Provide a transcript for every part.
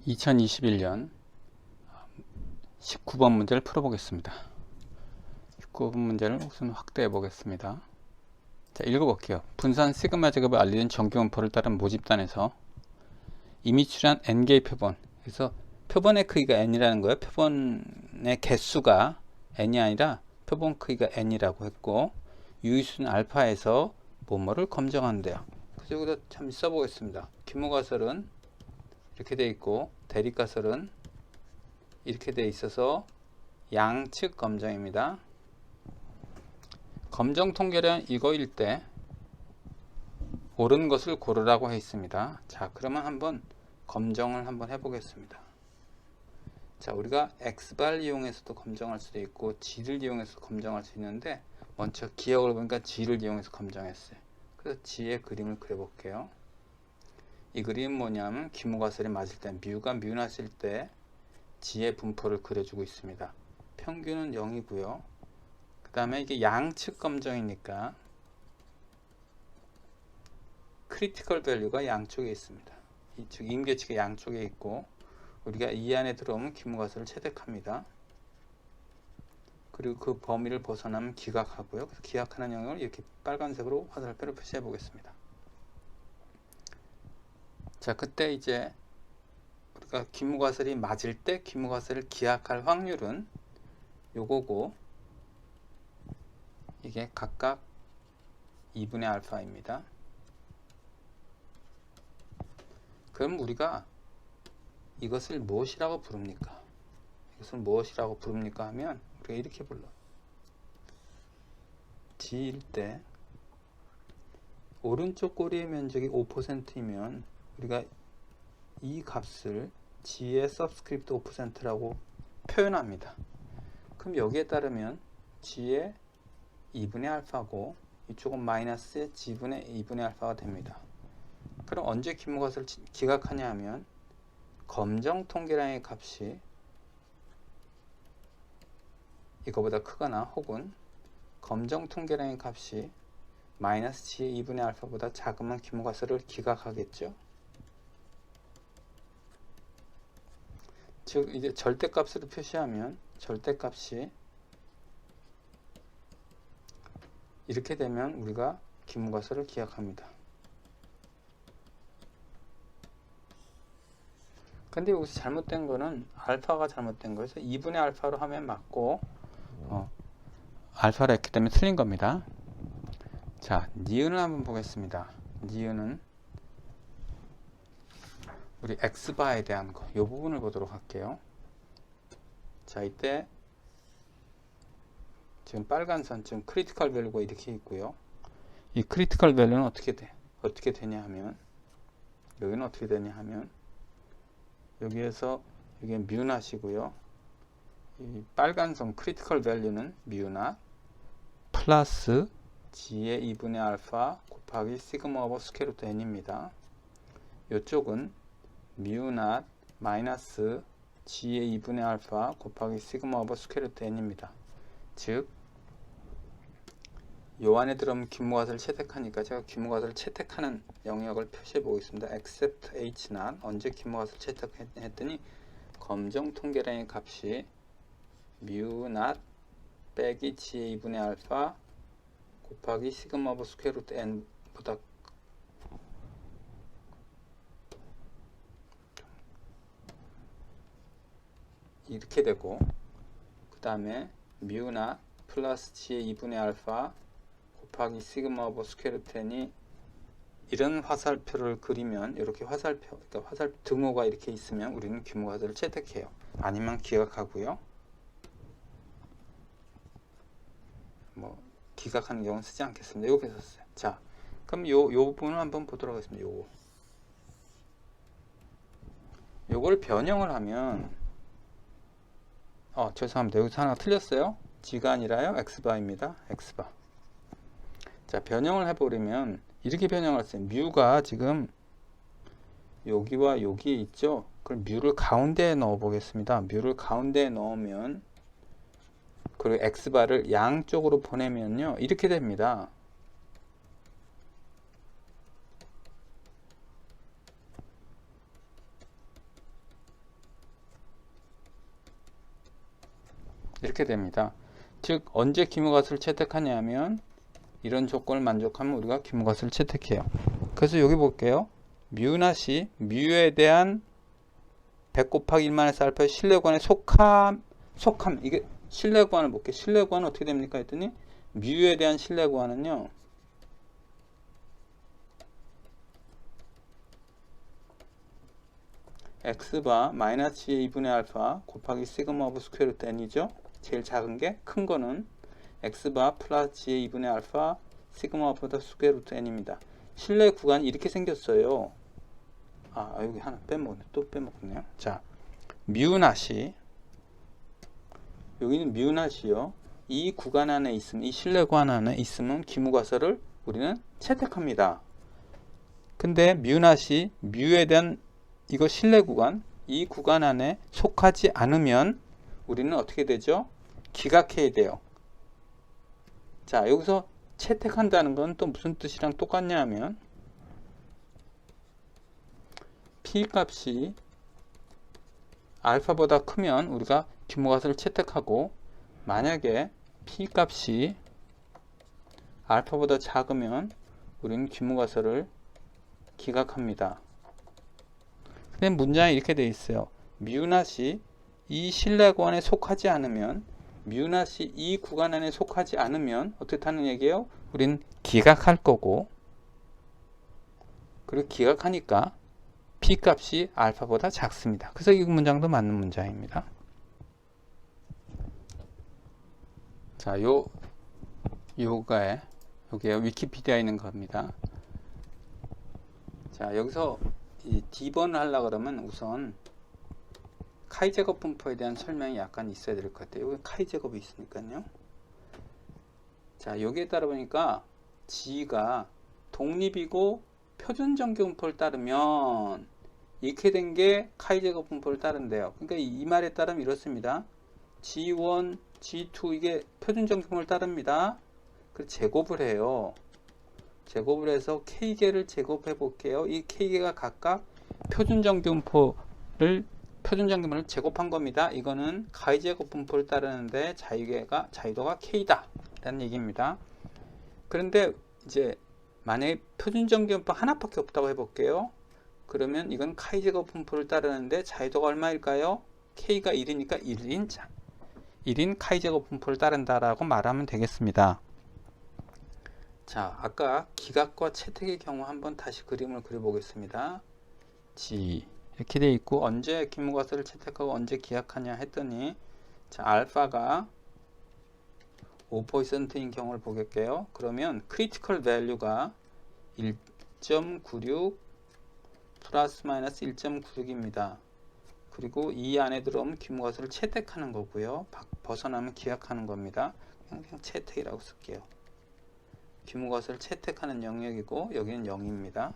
(2021년) 19번 문제를 풀어보겠습니다. 19번 문제를 우선 확대해 보겠습니다. 자, 읽어볼게요. 분산 시그마 제곱을 알리는 정규분포를 따른 모집단에서 이미 출한 n개의 표본, 그래서 표본의 크기가 n이라는 거예요. 표본의 개수가 n이 아니라 표본 크기가 n이라고 했고, 유의수는 알파에서 뭐뭐를 검정한대요. 그래서 여기다 참 써보겠습니다. 기모가설은 이렇게 돼 있고 대립가설은 이렇게 돼 있어서 양측 검정입니다. 검정 통계량 이거일 때 옳은 것을 고르라고 해 있습니다. 자, 그러면 한번 검정을 한번 해보겠습니다. 자, 우리가 x발 이용해서도 검정할 수도 있고 g를 이용해서 검정할 수 있는데, 먼저 기억을 보니까 g를 이용해서 검정했어요. 그래서 g의 그림을 그려볼게요. 이 그림은 뭐냐면 기모가설이 맞을 때, 뮤가 뮤낫일 때 g의 분포를 그려주고 있습니다. 평균은 0이고요. 그 다음에 이게 양측 검정이니까 크리티컬 밸류가 양쪽에 있습니다. 이쪽 임계치가 양쪽에 있고, 우리가 이 안에 들어오면 기모가설을 채택합니다. 그리고 그 범위를 벗어나면 기각하고요. 그래서 기각하는 영역을 이렇게 빨간색으로 화살표를 표시해 보겠습니다. 자, 그때 이제 우리가 기모가설이 맞을 때 기모가설을 기각할 확률은 요거고, 이게 각각 2분의 알파입니다. 그럼 우리가 이것을 무엇이라고 부릅니까? 이것을 무엇이라고 부릅니까 하면 우리가 이렇게 불러. g일 때 오른쪽 꼬리의 면적이 5%이면 우리가 이 값을 g의 서브스크립트 5%라고 표현합니다. 그럼 여기에 따르면 g의 2분의 알파고 이쪽은 마이너스의 g분의 2분의 알파가 됩니다. 그럼 언제 기모가설을 기각하냐 하면 검정 통계량의 값이 이거보다 크거나, 혹은 검정 통계량의 값이 마이너스 g의 2분의 알파보다 작으면 기모가설을 기각하겠죠. 즉 이제 절대값으로 표시하면 절대값이 이렇게 되면 우리가 기모가설을 기각합니다. 근데 여기서 잘못된 거는 알파가 잘못된 거여서 2분의 알파로 하면 맞고, 알파로 했기 때문에 틀린 겁니다. 자, 니은을 한번 보겠습니다. 니은은 우리 x바에 대한 거, 이 부분을 보도록 할게요. 자, 이때 지금 빨간 선, 지금 크리티컬 밸류가 이렇게 있고요. 이 크리티컬 밸류는 어떻게 되냐 하면, 여기는 어떻게 되냐 하면, 여기에서 이게 뮤낫이고요. 이 빨간 선 크리티컬 밸류는 뮤낫 플러스 g의 2분의 알파 곱하기 시그마 오버 스퀘어 루트 n입니다. 이쪽은 뮤낫 마이너스 g의 2분의 알파 곱하기 시그마 오버 스퀘어 루트 n입니다. 즉, 요 안에 들어오면 기모가설을 채택하니까 제가 기모가설을 채택하는 영역을 표시해 보겠습니다. except h not, 언제 기모가설을 채택했더니 검정 통계량의 값이 mu not 빼기 g의 2분의 알파 곱하기 시그마 오브 스퀘어 루트 n보다 이렇게 되고, 그 다음에 mu not 플러스 g의 2분의 알파 곱하기 시그마 오브 스퀘어 루트 n이 이런 화살표를 그리면, 이렇게 화살표, 그러니까 화살 등호가 이렇게 있으면 우리는 기모가설을 채택해요. 아니면 기각하고요. 뭐 기각하는 경우는 쓰지 않겠습니다. 이거 뺐었어요. 자, 그럼 요 부분을 한번 보도록 하겠습니다. 요걸 변형을 하면, 죄송합니다. 여기서 하나 틀렸어요. g가 아니라요, x바입니다. x바. 자, 변형을 해버리면 이렇게 변형을 했어요. 뮤가 지금 여기와 여기에 있죠. 그럼 뮤를 가운데에 넣어 보겠습니다. 뮤를 가운데에 넣으면, 그리고 x바를 양쪽으로 보내면요, 이렇게 됩니다. 이렇게 됩니다. 즉 언제 기무가스를 채택하냐면 이런 조건을 만족하면 우리가 기무가스를 채택해요. 그래서 여기 볼게요. 뮤낫이 뮤에 대한 100 곱하기 1-1 알파의 실내구간의 속함 이게 실내구간을 볼게요. 실내구간은 어떻게 됩니까 했더니 뮤에 대한 실내구간은요 x바 마이너스 2분의 알파 곱하기 시그마 오브 스퀘어 루트 n이죠. 제일 작은 게, 큰 거는 x바 플러스 g의 2분의 알파 시그마 오브 더 스퀘어 루트 n입니다. 실내 구간이 이렇게 생겼어요. 여기 하나 빼먹네. 또 빼먹네요. 자, 뮤낫이 여기는 뮤낫이요. 이 구간 안에 있으면, 이 실내 구간 안에 있으면 기무가설을 우리는 채택합니다. 근데 뮤낫이 뮤에 대한 이거 실내 구간, 이 구간 안에 속하지 않으면 우리는 어떻게 되죠? 기각해야 돼요. 자, 여기서 채택한다는 건 또 무슨 뜻이랑 똑같냐 하면 P 값이 알파보다 크면 우리가 기무가설을 채택하고, 만약에 P 값이 알파보다 작으면 우리는 기무가설을 기각합니다. 근데 문장이 이렇게 되어 있어요. 뮤낫이 이 실내 구간에 속하지 않으면, 뮤낫이 이 구간 안에 속하지 않으면 어떻다는 얘기예요? 우린 기각할 거고, 그리고 기각하니까 P 값이 알파보다 작습니다. 그래서 이 문장도 맞는 문장입니다. 자, 요게 위키피디아에 있는 겁니다. 자, 여기서 이 D번을 하려고 그러면 우선 카이 제곱 분포에 대한 설명이 약간 있어야 될 것 같아요. 여기 카이 제곱이 있으니까요. 자, 여기에 따라 보니까 G가 독립이고 표준 정규 분포를 따르면 이렇게 된 게 카이 제곱 분포를 따른대요. 그러니까 이 말에 따르면 이렇습니다. G1, G2 이게 표준 정규 분포를 따릅니다. 그래서 제곱을 해요. 제곱을 해서 K개를 제곱해 볼게요. 이 K개가 각각 표준 정규 분포를 제곱한 겁니다. 이거는 가위 제곱 분포를 따르는데 자유도가 K다 라는 얘기입니다. 그런데 이제 만약에 표준 정규 분포 하나밖에 없다고 해볼게요. 그러면 이건 카이 제곱 분포를 따르는데 자유도가 얼마일까요? K가 1이니까 1인 카이 제곱 분포를 따른다라고 말하면 되겠습니다. 자, 아까 기각과 채택의 경우 한번 다시 그림을 그려보겠습니다. G 이렇게 되어 있고, 언제 기무가설을 채택하고 언제 기각하냐 했더니, 자, 알파가 5%인 경우를 보겠게요. 그러면 크리티컬 밸류가 1.96 플러스 마이너스 1.96입니다. 그리고 이 안에 들어오면 기무가설을 채택하는 거고요. 벗어나면 기각하는 겁니다. 그냥 채택이라고 쓸게요. 기무가설을 채택하는 영역이고 여기는 0입니다.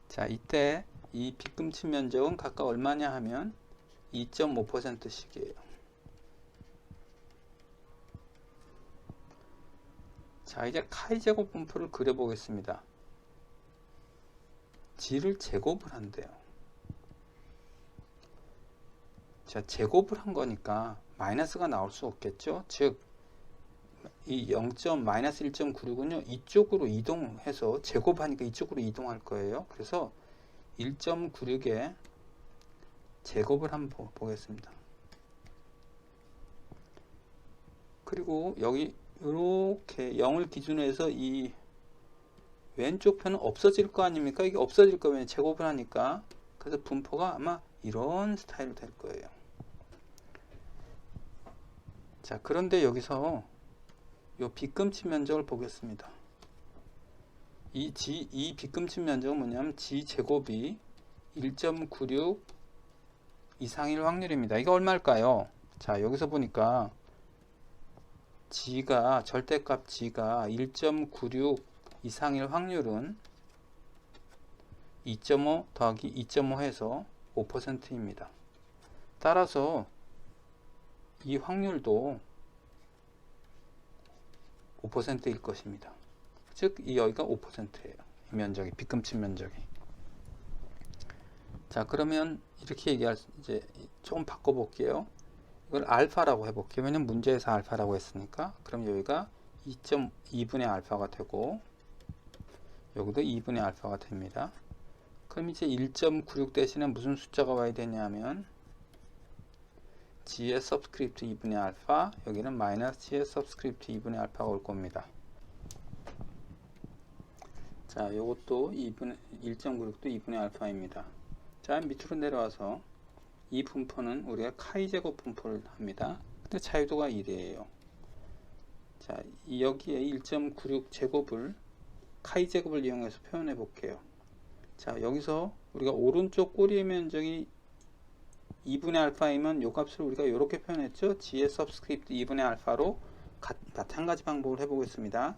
자, 이때 이 빗금치 면적은 각각 얼마냐 하면 2.5%씩이에요. 자, 이제 카이 제곱 분포를 그려보겠습니다. G를 제곱을 한대요. 자, 제곱을 한 거니까 마이너스가 나올 수 없겠죠. 즉, 이 1.96은요 이쪽으로 이동해서 제곱하니까 이쪽으로 이동할 거예요. 그래서 1.96에 제곱을 한번 보겠습니다. 그리고 여기 이렇게 0을 기준으로 해서 이 왼쪽 편은 없어질 거 아닙니까? 이게 없어질 거면 제곱을 하니까. 그래서 분포가 아마 이런 스타일로 될 거예요. 자, 그런데 여기서 이 빗금치 면적을 보겠습니다. 이 빗금치 면적은 뭐냐면 G 제곱이 1.96 이상일 확률입니다. 이거 얼마일까요? 자, 여기서 보니까 G가 절대값 G가 1.96 이상일 확률은 2.5 더하기 2.5 해서 5%입니다. 따라서 이 확률도 5%일 것입니다. 즉, 이 여기가 5%예요. 이 면적이, 빗금치 면적이. 자, 그러면 이렇게 이제 조금 바꿔볼게요. 이걸 알파라고 해볼게요. 왜냐면 문제에서 알파라고 했으니까. 그럼 여기가 2.2분의 알파가 되고 여기도 2분의 알파가 됩니다. 그럼 이제 1.96 대신에 무슨 숫자가 와야 되냐면 g의 서브스크립트 2분의 알파, 여기는 마이너스 g의 서브스크립트 2분의 알파가 올 겁니다. 자, 요것도 1.96도 2분의 알파입니다. 자, 밑으로 내려와서 이 분포는 우리가 카이 제곱 분포를 합니다. 근데 자유도가 1이에요. 자, 여기에 1.96 제곱을 카이 제곱을 이용해서 표현해 볼게요. 자, 여기서 우리가 오른쪽 꼬리의 면적이 2분의 알파이면 요 값을 우리가 이렇게 표현했죠. g의 서브스크립트 2분의 알파로 마찬가지 방법을 해보겠습니다.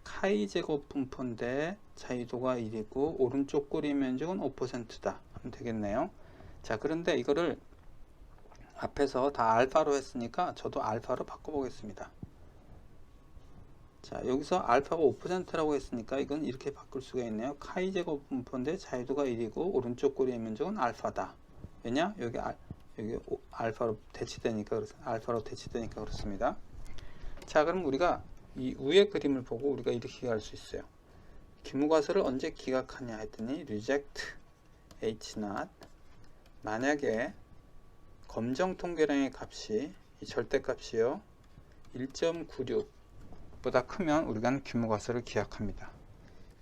카이 제곱 분포인데 자유도가 1이고 오른쪽 꼬리 면적은 5%다 하면 되겠네요. 자, 그런데 이거를 앞에서 다 알파로 했으니까 저도 알파로 바꿔보겠습니다. 자, 여기서 알파가 5%라고 했으니까 이건 이렇게 바꿀 수가 있네요. 카이 제곱 분포인데 자유도가 1이고 오른쪽 꼬리의 면적은 알파다. 왜냐? 여기 알파로 대치되니까 그렇습니다. 자, 그럼 우리가 이 위의 그림을 보고 우리가 이렇게 할 수 있어요. 기무과설을 언제 기각하냐 했더니 reject h0 만약에 검정 통계량의 값이 이 절대값이요 1.96 보다 크면 우리가 기무과설을 기각합니다.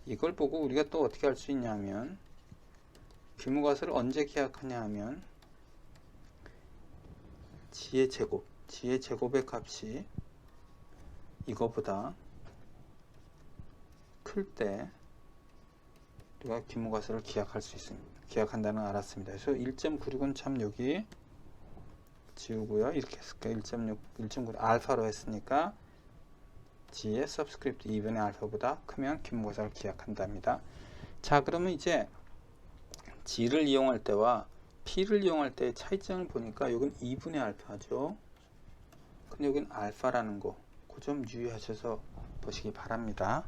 이걸 보고 우리가 또 어떻게 할 수 있냐면 기무과설을 언제 기각하냐 하면 g의 제곱의 값이 이거보다 클 때 우리가 기무과설을 기각할 수 있습니다. 기각한다는 걸 알았습니다. 그래서 1.96은 참 여기 지우고요. 이렇게 했을까요? 1.9 알파로 했으니까 g의 서브스크립트 2분의 알파보다 크면 기무과설을 기각한답니다. 자, 그러면 이제 g를 이용할 때와 p를 이용할 때의 차이점을 보니까 여긴 2분의 알파죠. 근데 여긴 알파라는 거 그 점 유의하셔서 보시기 바랍니다.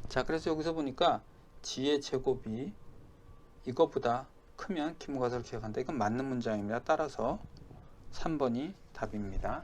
자, 그래서 여기서 보니까 g의 제곱이 이거보다 크면 기무과설을 기각한다. 이건 맞는 문장입니다. 따라서 3번이 답입니다.